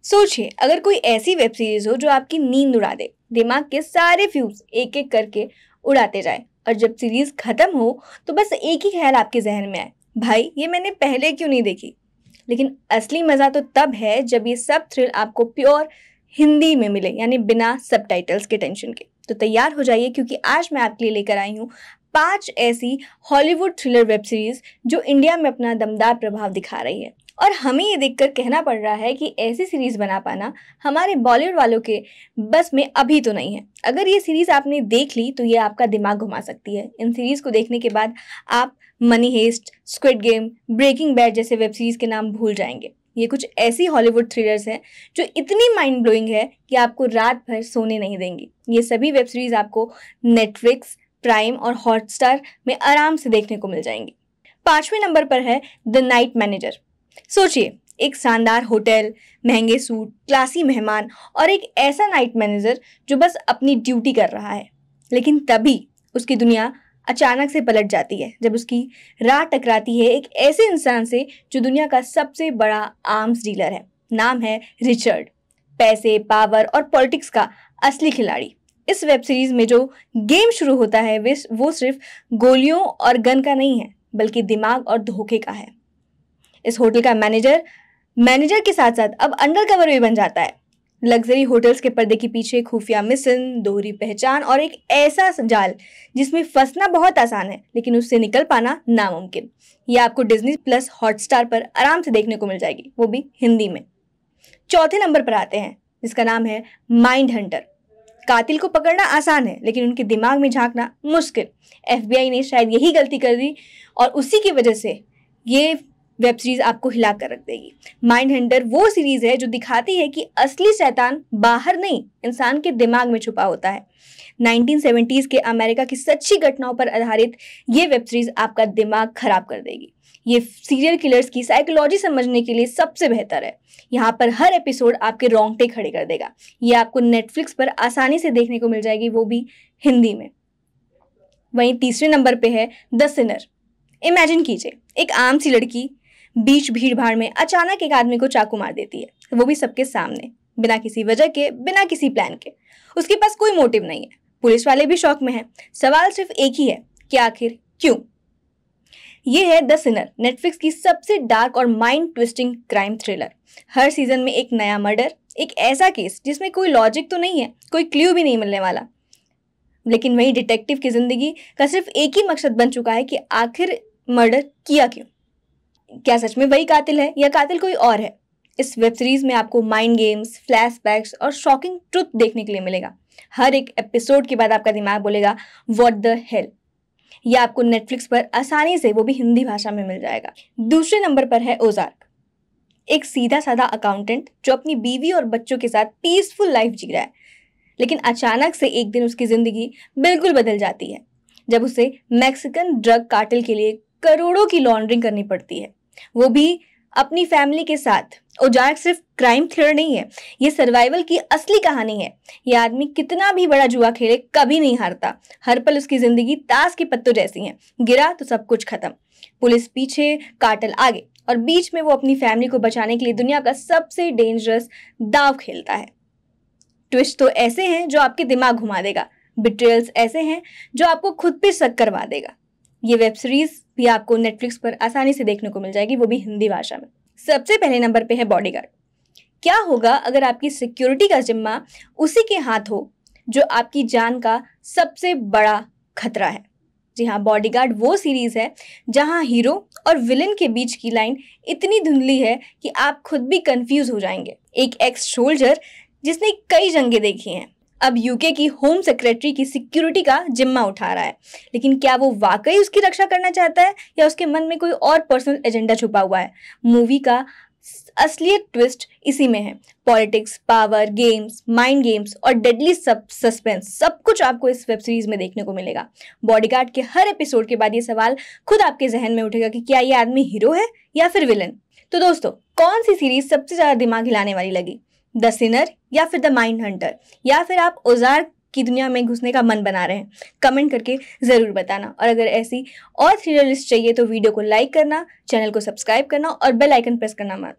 सोचिए अगर कोई ऐसी वेब सीरीज हो जो आपकी नींद उड़ा दे, दिमाग के सारे फ्यूज एक एक करके उड़ाते जाए और जब सीरीज खत्म हो तो बस एक ही ख्याल आपके जहन में आए, भाई ये मैंने पहले क्यों नहीं देखी। लेकिन असली मजा तो तब है जब ये सब थ्रिल आपको प्योर हिंदी में मिले, यानी बिना सबटाइटल्स के टेंशन के। तो तैयार हो जाइए क्योंकि आज मैं आपके लिए लेकर आई हूँ 5 ऐसी हॉलीवुड थ्रिलर वेब सीरीज जो इंडिया में अपना दमदार प्रभाव दिखा रही है। और हमें ये देखकर कहना पड़ रहा है कि ऐसी सीरीज बना पाना हमारे बॉलीवुड वालों के बस में अभी तो नहीं है। अगर ये सीरीज आपने देख ली तो ये आपका दिमाग घुमा सकती है। इन सीरीज को देखने के बाद आप Money Heist, Squid Game, Breaking Bad जैसे वेब सीरीज के नाम भूल जाएंगे। ये कुछ ऐसी हॉलीवुड थ्रिलर्स हैं जो इतनी माइंड ब्लोइंग है कि आपको रात भर सोने नहीं देंगी। ये सभी वेब सीरीज आपको नेटफ्लिक्स, प्राइम और हॉटस्टार में आराम से देखने को मिल जाएंगी। 5वें नंबर पर है द नाइट मैनेजर। सोचिए एक शानदार होटल, महंगे सूट, क्लासी मेहमान और एक ऐसा नाइट मैनेजर जो बस अपनी ड्यूटी कर रहा है। लेकिन तभी उसकी दुनिया अचानक से पलट जाती है जब उसकी राह टकराती है एक ऐसे इंसान से जो दुनिया का सबसे बड़ा आर्म्स डीलर है। नाम है रिचर्ड। पैसे, पावर और पॉलिटिक्स का असली खिलाड़ी। इस वेब सीरीज में जो गेम शुरू होता है वो सिर्फ गोलियों और गन का नहीं है, बल्कि दिमाग और धोखे का है। इस होटल का मैनेजर के साथ साथ अब अंडरकवर भी बन जाता है। लग्जरी होटल्स के पर्दे के पीछे खुफिया मिशन, दोहरी पहचान और एक ऐसा जाल जिसमें फंसना बहुत आसान है लेकिन उससे निकल पाना नामुमकिन। यह आपको डिज्नी प्लस हॉटस्टार पर आराम से देखने को मिल जाएगी, वो भी हिंदी में। 4थे नंबर पर आते हैं जिसका नाम है माइंड हंटर। कातिल को पकड़ना आसान है लेकिन उनके दिमाग में झांकना मुश्किल। FBI ने शायद यही गलती कर दी और उसी की वजह से ये वेब सीरीज आपको हिला कर रख देगी। माइंड हंटर वो सीरीज है जो दिखाती है कि असली शैतान बाहर नहीं, इंसान के दिमाग में छुपा होता है। 1970s के अमेरिका की सच्ची घटनाओं पर आधारित ये वेब सीरीज आपका दिमाग खराब कर देगी। ये सीरियल किलर्स की साइकोलॉजी समझने के लिए सबसे बेहतर है। यहाँ पर हर एपिसोड आपके रोंगटे खड़े कर देगा। ये आपको नेटफ्लिक्स पर आसानी से देखने को मिल जाएगी, वो भी हिंदी में। वहीं 3रे नंबर पे है द सिनर। इमेजिन कीजिए एक आम सी लड़की बीच भीड़ भाड़ में अचानक एक आदमी को चाकू मार देती है, वो भी सबके सामने, बिना किसी वजह के, बिना किसी प्लान के। उसके पास कोई मोटिव नहीं है। पुलिस वाले भी शॉक में हैं। सवाल सिर्फ एक ही है कि आखिर क्यों। ये है द सिनर, नेटफ्लिक्स की सबसे डार्क और माइंड ट्विस्टिंग क्राइम थ्रिलर। हर सीजन में एक नया मर्डर, एक ऐसा केस जिसमें कोई लॉजिक तो नहीं है, कोई क्ल्यू भी नहीं मिलने वाला। लेकिन वही डिटेक्टिव की जिंदगी का सिर्फ एक ही मकसद बन चुका है कि आखिर मर्डर किया क्यों। क्या सच में वही कातिल है या कातिल कोई और है। इस वेब सीरीज में आपको माइंड गेम्स, फ्लैशबैक्स और शॉकिंग ट्रुथ देखने के लिए मिलेगा। हर एक एपिसोड के बाद आपका दिमाग बोलेगा व्हाट द हेल। यह आपको नेटफ्लिक्स पर आसानी से, वो भी हिंदी भाषा में, मिल जाएगा। 2रे नंबर पर है ओजार्क। एक सीधा साधा अकाउंटेंट जो अपनी बीवी और बच्चों के साथ पीसफुल लाइफ जी रहा है, लेकिन अचानक से एक दिन उसकी जिंदगी बिल्कुल बदल जाती है जब उसे मैक्सिकन ड्रग कार्टेल के लिए करोड़ों की लॉन्ड्रिंग करनी पड़ती है, वो भी अपनी फैमिली के साथ। ओजार्क सिर्फ क्राइम थ्रिलर नहीं है, ये सर्वाइवल की असली कहानी है। ये आदमी कितना भी बड़ा जुआ खेले कभी नहीं हारता। हर पल उसकी जिंदगी ताश के पत्तों जैसी है, गिरा तो सब कुछ खत्म। पुलिस पीछे, कार्टेल आगे, और बीच में वो अपनी फैमिली को बचाने के लिए दुनिया का सबसे डेंजरस दाव खेलता है। ट्विस्ट तो ऐसे हैं जो आपके दिमाग घुमा देगा, बिट्रेयल्स ऐसे हैं जो आपको खुद पे शक करवा देगा। ये वेब सीरीज भी आपको नेटफ्लिक्स पर आसानी से देखने को मिल जाएगी, वो भी हिंदी भाषा में। सबसे पहले नंबर पे है बॉडीगार्ड। क्या होगा अगर आपकी सिक्योरिटी का जिम्मा उसी के हाथ हो जो आपकी जान का सबसे बड़ा खतरा है। जी हाँ, बॉडीगार्ड वो सीरीज है जहां हीरो और विलेन के बीच की लाइन इतनी धुंधली है कि आप खुद भी कंफ्यूज हो जाएंगे। एक एक्स सोल्जर जिसने कई जंगें देखी हैं अब यूके की होम सेक्रेटरी की सिक्योरिटी का जिम्मा उठा रहा है। लेकिन क्या वो वाकई उसकी रक्षा करना चाहता है या उसके मन में कोई और पर्सनल एजेंडा छुपा हुआ है। मूवी का असलियत ट्विस्ट इसी में है। Politics, power, games, mind games और डेडली सस्पेंस सब कुछ आपको इस वेब सीरीज में देखने को मिलेगा। बॉडीगार्ड के हर एपिसोड के बाद ये सवाल खुद आपके जहन में उठेगा कि क्या ये आदमी हीरो है या फिर विलन। तो दोस्तों, कौन सी सीरीज सबसे ज्यादा दिमाग हिलाने वाली लगी, द सिनर या फिर द माइंड हंटर, या फिर आप ओजार्क की दुनिया में घुसने का मन बना रहे हैं? कमेंट करके जरूर बताना। और अगर ऐसी और थ्रिलर लिस्ट चाहिए तो वीडियो को लाइक करना, चैनल को सब्सक्राइब करना और बेल आइकन प्रेस करना मत